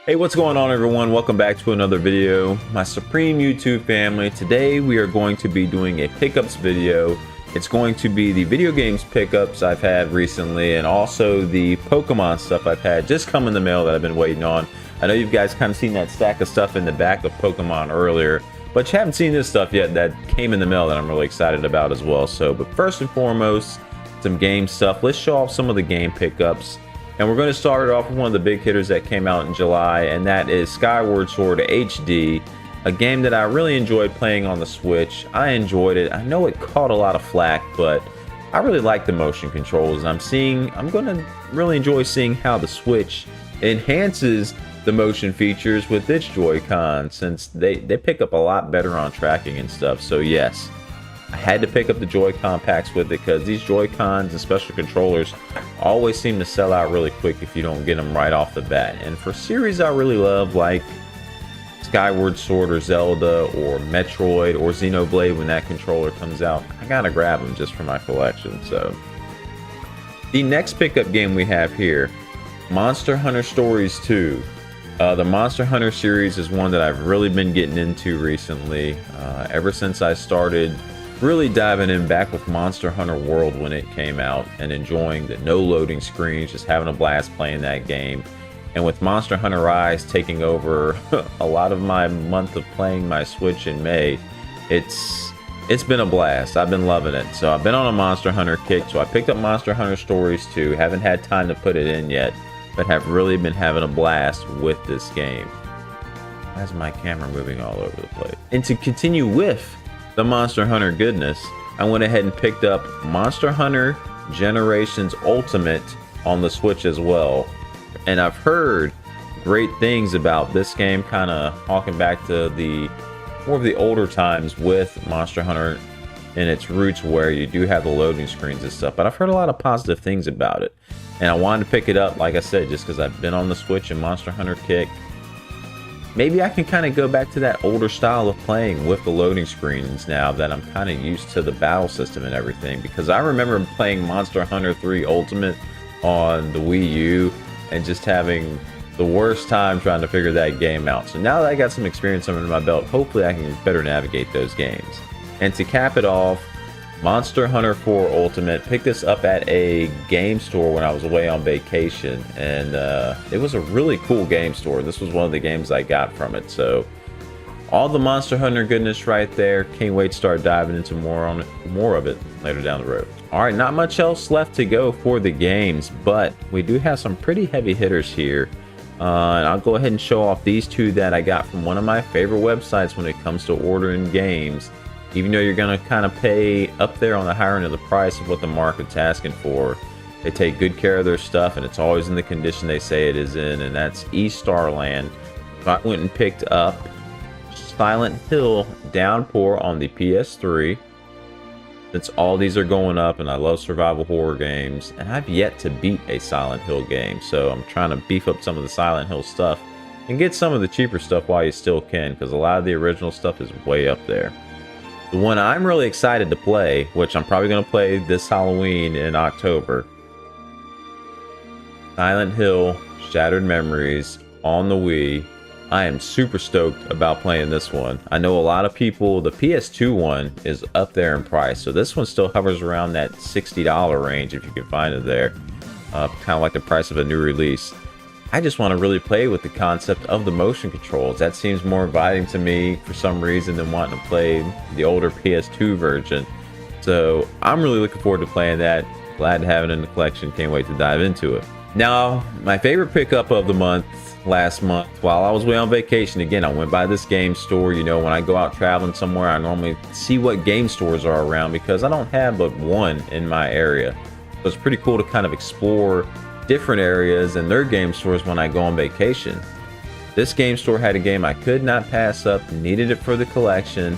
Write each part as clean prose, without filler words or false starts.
Hey, what's going on, everyone? Welcome back to another video, my supreme YouTube family. Today we are going to be doing a pickups video. It's going to be the video games pickups I've had recently, and also the Pokemon stuff I've had just come in the mail that I've been waiting on. I know you guys kind of seen that stack of stuff in the back of Pokemon earlier, but you haven't seen this stuff yet that came in the mail that I'm really excited about as well. But first and foremost, some game stuff. Let's show off some of the game pickups. And we're going to start it off with one of the big hitters that came out in July, and that is Skyward Sword HD, a game that I really enjoyed playing on the Switch. I enjoyed it. I know it caught a lot of flack, but I really like the motion controls. I'm going to really enjoy seeing how the Switch enhances the motion features with its Joy-Con, since they pick up a lot better on tracking and stuff. So yes, I had to pick up the Joy-Con packs with it because these Joy-Cons and special controllers always seem to sell out really quick if you don't get them right off the bat. And for series I really love, like Skyward Sword or Zelda or Metroid or Xenoblade, when that controller comes out, I gotta grab them just for my collection. So the next pickup game we have here, Monster Hunter Stories 2. The Monster Hunter series is one that I've really been getting into recently, ever since I started really diving in back with Monster Hunter World when it came out, and enjoying the no loading screens, just having a blast playing that game. And with Monster Hunter Rise taking over a lot of my month of playing my Switch in May, it's been a blast. I've been loving it. So I've been on a Monster Hunter kick. So I picked up Monster Hunter Stories 2. Haven't had time to put it in yet, but have really been having a blast with this game. Why is my camera moving all over the place? And to continue with the Monster Hunter goodness, I went ahead and picked up Monster Hunter Generations Ultimate on the Switch as well. And I've heard great things about this game, kind of harking back to the more of the older times with Monster Hunter in its roots, where you do have the loading screens and stuff. But I've heard a lot of positive things about it, and I wanted to pick it up, like I said, just because I've been on the Switch and Monster Hunter kick. Maybe I can kind of go back to that older style of playing with the loading screens now that I'm kind of used to the battle system and everything, because I remember playing Monster Hunter 3 Ultimate on the Wii U and just having the worst time trying to figure that game out. So now that I got some experience under my belt, hopefully I can better navigate those games. And to cap it off, Monster Hunter 4 Ultimate. Picked this up at a game store when I was away on vacation, and it was a really cool game store. This was one of the games I got from it. So all the Monster Hunter goodness right there. Can't wait to start diving into more of it later down the road. All right, not much else left to go for the games, but we do have some pretty heavy hitters here. And I'll go ahead and show off these two that I got from one of my favorite websites when it comes to ordering games. Even though you're going to kind of pay up there on the higher end of the price of what the market's asking for, they take good care of their stuff, and it's always in the condition they say it is in, and that's Starland. I went and picked up Silent Hill Downpour on the PS3. Since all these are going up, and I love survival horror games, and I've yet to beat a Silent Hill game, so I'm trying to beef up some of the Silent Hill stuff and get some of the cheaper stuff while you still can, because a lot of the original stuff is way up there. The one I'm really excited to play, which I'm probably going to play this Halloween in October, Silent Hill Shattered Memories on the Wii. I am super stoked about playing this one. I know a lot of people, the PS2 one is up there in price, so this one still hovers around that $60 range if you can find it there. Kind of like the price of a new release. I just want to really play with the concept of the motion controls. That seems more inviting to me for some reason than wanting to play the older PS2 version. So I'm really looking forward to playing that. Glad to have it in the collection. Can't wait to dive into it. Now, my favorite pickup of the month, last month, while I was away on vacation, again, I went by this game store. You know, when I go out traveling somewhere, I normally see what game stores are around, because I don't have but one in my area. So it's pretty cool to kind of explore different areas and their game stores when I go on vacation. This game store had a game I could not pass up, needed it for the collection,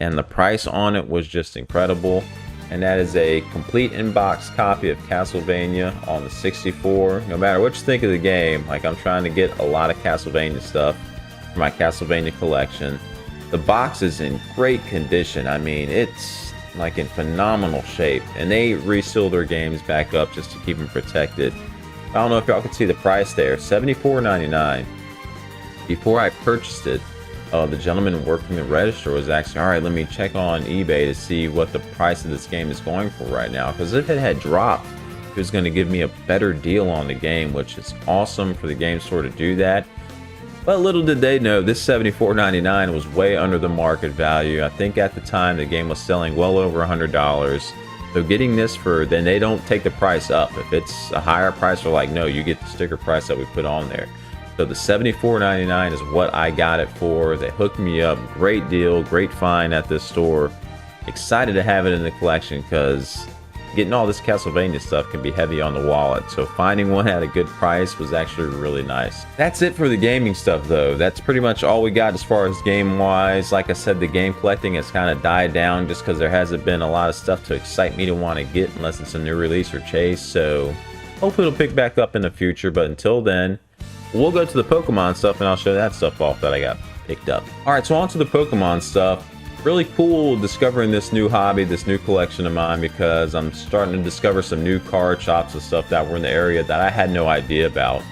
and the price on it was just incredible. And that is a complete in-box copy of Castlevania on the 64. No matter what you think of the game, like, I'm trying to get a lot of Castlevania stuff for my Castlevania collection. The box is in great condition. I mean, it's like in phenomenal shape, and they reseal their games back up just to keep them protected. I don't know if y'all can see the price there, $74.99. before I purchased it, the gentleman working the register was asking, all right, let me check on eBay to see what the price of this game is going for right now, because if it had dropped, it was going to give me a better deal on the game, which is awesome for the game store to do that. But little did they know, this $74.99 was way under the market value. I think at the time the game was selling well over $100. So getting this for, then they don't take the price up. If it's a higher price, they're like, no, you get the sticker price that we put on there. So the $74.99 is what I got it for. They hooked me up. Great deal, great find at this store. Excited to have it in the collection because getting all this Castlevania stuff can be heavy on the wallet. So finding one at a good price was actually really nice. That's it for the gaming stuff though. That's pretty much all we got as far as game wise. Like I said, the game collecting has kind of died down just because there hasn't been a lot of stuff to excite me to want to get unless it's a new release or chase. So hopefully it'll pick back up in the future. But until then, we'll go to the Pokemon stuff and I'll show that stuff off that I got picked up. All right, so on to the Pokemon stuff. Really cool discovering this new hobby, this new collection of mine, because I'm starting to discover some new card shops and stuff that were in the area that I had no idea about.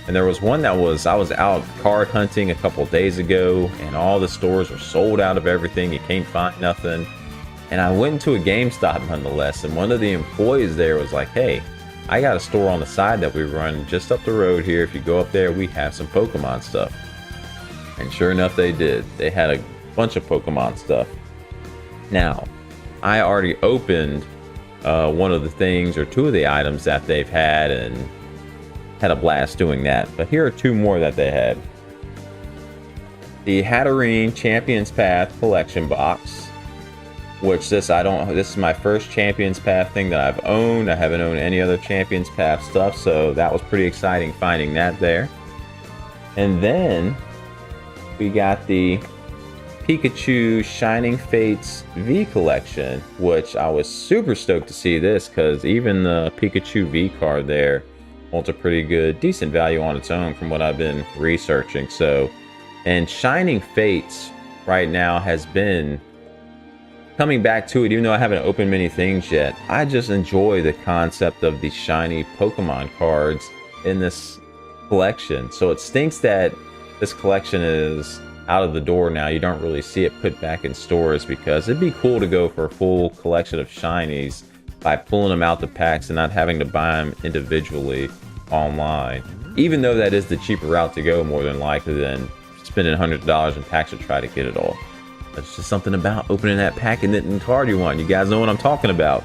And there was one that was, I was out card hunting a couple days ago and all the stores were sold out of everything. You can't find nothing. And I went into a GameStop nonetheless, and one of the employees there was like, hey, I got a store on the side that we run just up the road here. If you go up there, we have some Pokemon stuff. And sure enough, they did. They had a bunch of Pokemon stuff. Now, I already opened one of the things or two of the items that they've had and had a blast doing that. But here are two more that they had. The Hatterene Champions Path collection box, which this is my first Champions Path thing that I've owned. I haven't owned any other Champions Path stuff, so that was pretty exciting finding that there. And then we got the Pikachu Shining Fates V collection, which I was super stoked to see this because even the Pikachu V card there holds a pretty good, decent value on its own from what I've been researching. So, and Shining Fates right now has been coming back to it, even though I haven't opened many things yet. I just enjoy the concept of the shiny Pokemon cards in this collection. So it stinks that this collection is out of the door now. You don't really see it put back in stores because it'd be cool to go for a full collection of shinies by pulling them out the packs and not having to buy them individually online. Even though that is the cheaper route to go more than likely than spending $100 in packs to try to get it all. It's just something about opening that pack and getting the card you want. You guys know what I'm talking about.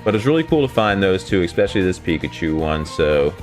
But it's really cool to find those two, especially this Pikachu one. So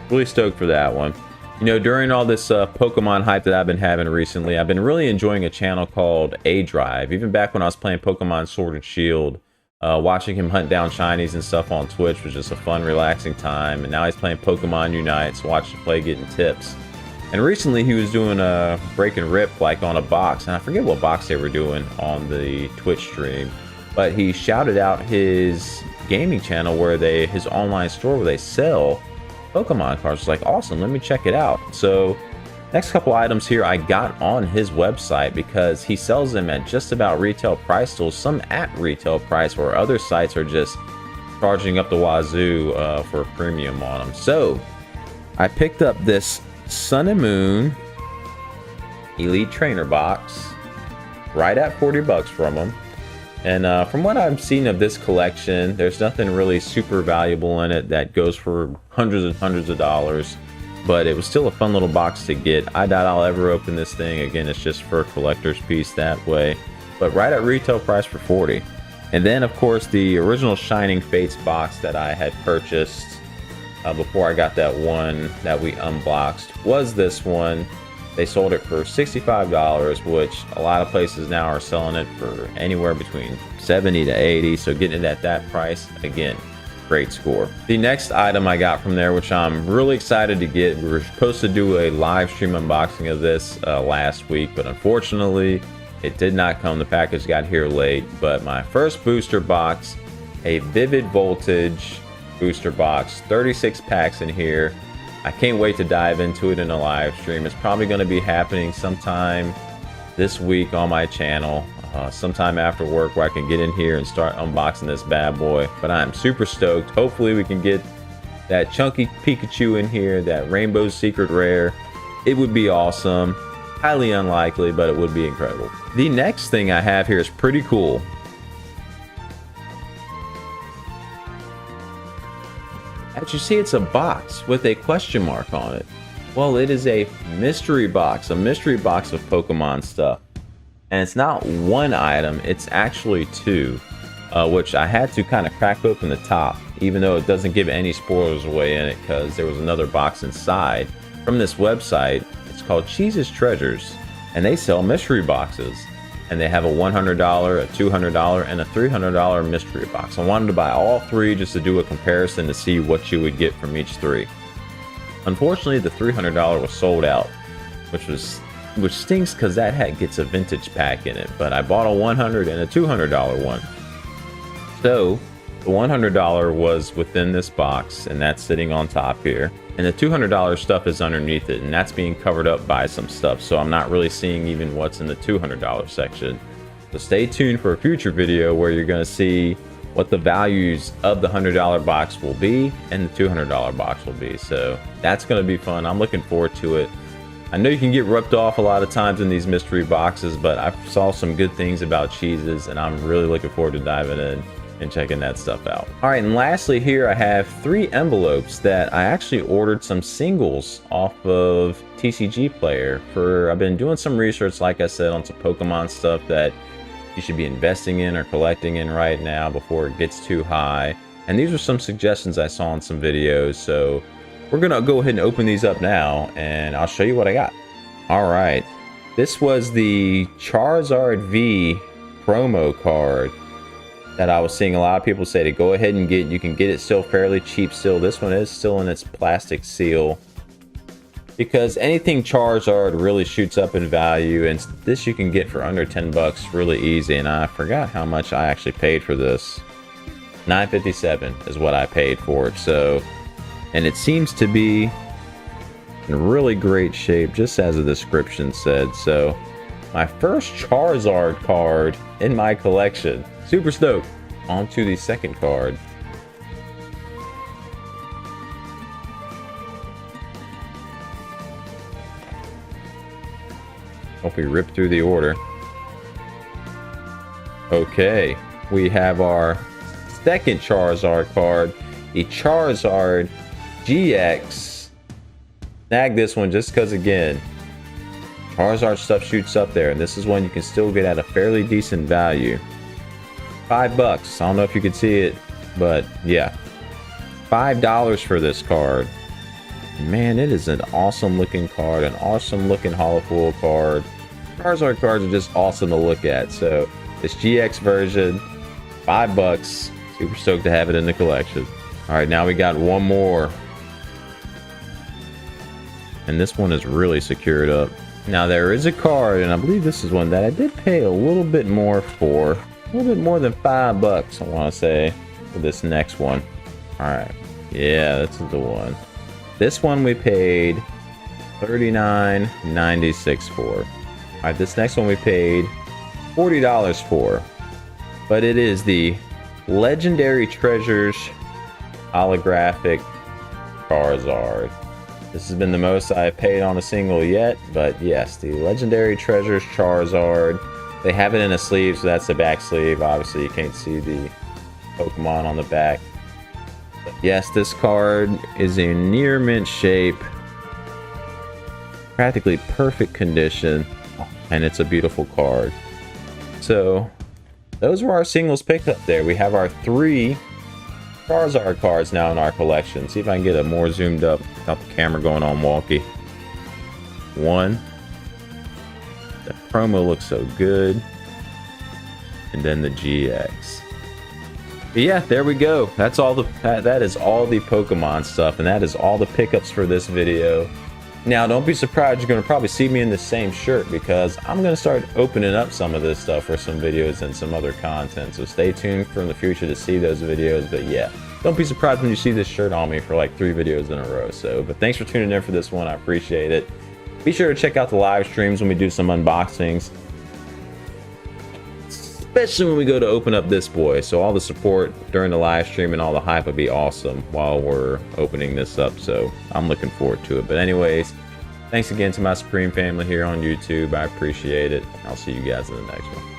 really stoked for that one. You know, during all this Pokemon hype that I've been having recently, I've been really enjoying a channel called A Drive. Even back when I was playing Pokemon Sword and Shield, watching him hunt down shinies and stuff on Twitch was just a fun, relaxing time. And now he's playing Pokemon Unite, so watching him play, getting tips. And recently he was doing a break and rip like on a box, and I forget what box they were doing on the Twitch stream, but he shouted out his gaming channel where his online store where they sell Pokemon cards. It's like, awesome, let me check it out. So next couple items here I got on his website because he sells them at just about retail price, so some at retail price where other sites are just charging up the wazoo for a premium on them. So I picked up this Sun and Moon Elite Trainer box right at 40 bucks from him. And from what I've seen of this collection, there's nothing really super valuable in it that goes for hundreds and hundreds of dollars, but it was still a fun little box to get. I doubt I'll ever open this thing again. It's just for a collector's piece that way, but right at retail price for 40. And then of course the original Shining Fates box that I had purchased before I got that one that we unboxed was this one. They sold it for $65, which a lot of places now are selling it for anywhere between $70 to $80. So getting it at that price, again, great score. The next item I got from there, which I'm really excited to get, we were supposed to do a live stream unboxing of this last week, but unfortunately it did not come. The package got here late. But my first booster box, a Vivid Voltage booster box, 36 packs in here. I can't wait to dive into it in a live stream. It's probably going to be happening sometime this week on my channel, sometime after work, where I can get in here and start unboxing this bad boy. But I'm super stoked. Hopefully we can get that chunky Pikachu in here, that Rainbow Secret Rare. It would be awesome. Highly unlikely, but it would be incredible. The next thing I have here is pretty cool. As you see, it's a box with a question mark on it. Well, it is a mystery box of Pokemon stuff. And it's not one item, it's actually two, which I had to kind of crack open the top, even though it doesn't give any spoilers away in it, because there was another box inside from this website. It's called Cheese's Treasures, and they sell mystery boxes. And they have a $100, a $200, and a $300 mystery box. I wanted to buy all three just to do a comparison to see what you would get from each three. Unfortunately, the $300 was sold out, which stinks because that gets a vintage pack in it. But I bought a $100 and a $200 one. So the $100 was within this box, and that's sitting on top here. And the $200 stuff is underneath it, and that's being covered up by some stuff. So I'm not really seeing even what's in the $200 section. So stay tuned for a future video where you're going to see what the values of the $100 box will be and the $200 box will be. So that's going to be fun. I'm looking forward to it. I know you can get ripped off a lot of times in these mystery boxes, but I saw some good things about Cheeses, and I'm really looking forward to diving in and checking that stuff out. All right, and lastly here I have 3 envelopes that I actually ordered some singles off of TCG Player for. I've been doing some research, like I said, on some Pokemon stuff that you should be investing in or collecting in right now before it gets too high. And these are some suggestions I saw in some videos, so we're gonna go ahead and open these up now and I'll show you what I got. All right, this was the Charizard V promo card that I was seeing a lot of people say to go ahead and get. You can get it still fairly cheap still. This one is still in its plastic seal, because anything Charizard really shoots up in value, and this you can get for under 10 bucks really easy. And I forgot how much I actually paid for this. $9.57 is what I paid for it. So, and it seems to be in really great shape, just as the description said. So my first Charizard card in my collection. Super stoked. On to the second card. Hope we rip through the order. Okay, we have our second Charizard card, the Charizard GX. Snag this one just because, again, Charizard stuff shoots up there, and this is one you can still get at a fairly decent value. $5. I don't know if you can see it, but yeah, $5 for this card. Man, it is an awesome looking card, an awesome looking Hollow Foil card. Charizard cards are just awesome to look at. So this GX version, $5. Super stoked to have it in the collection. All right, now we got one more, and this one is really secured up. Now there is a card, and I believe this is one that I did pay a little bit more for. A little bit more than $5, I want to say, for this next one. All right, yeah, this is the one. This one we paid $39.96 for. All right, this next one we paid $40 for, but it is the Legendary Treasures holographic Charizard. This has been the most I've paid on a single yet, but yes, the Legendary Treasures Charizard. They have it in a sleeve, so that's the back sleeve. Obviously, you can't see the Pokemon on the back. But yes, this card is in near mint shape. Practically perfect condition. And it's a beautiful card. So, those were our singles picked up there. We have our 3 Charizard cards now in our collection. See if I can get a more zoomed up without the camera going on wonky. 1. The promo looks so good. And then the GX. But yeah, there we go. That's all that is all the Pokemon stuff, and that is all the pickups for this video. Now, don't be surprised, you're going to probably see me in the same shirt, because I'm going to start opening up some of this stuff for some videos and some other content. So stay tuned for in the future to see those videos. But yeah, don't be surprised when you see this shirt on me for like 3 videos in a row. So, but thanks for tuning in for this one. I appreciate it. Be sure to check out the live streams when we do some unboxings, especially when we go to open up this boy. So all the support during the live stream and all the hype would be awesome while we're opening this up. So I'm looking forward to it. But anyways, Thanks again to my Supreme family here on YouTube. I appreciate it. I'll see you guys in the next one.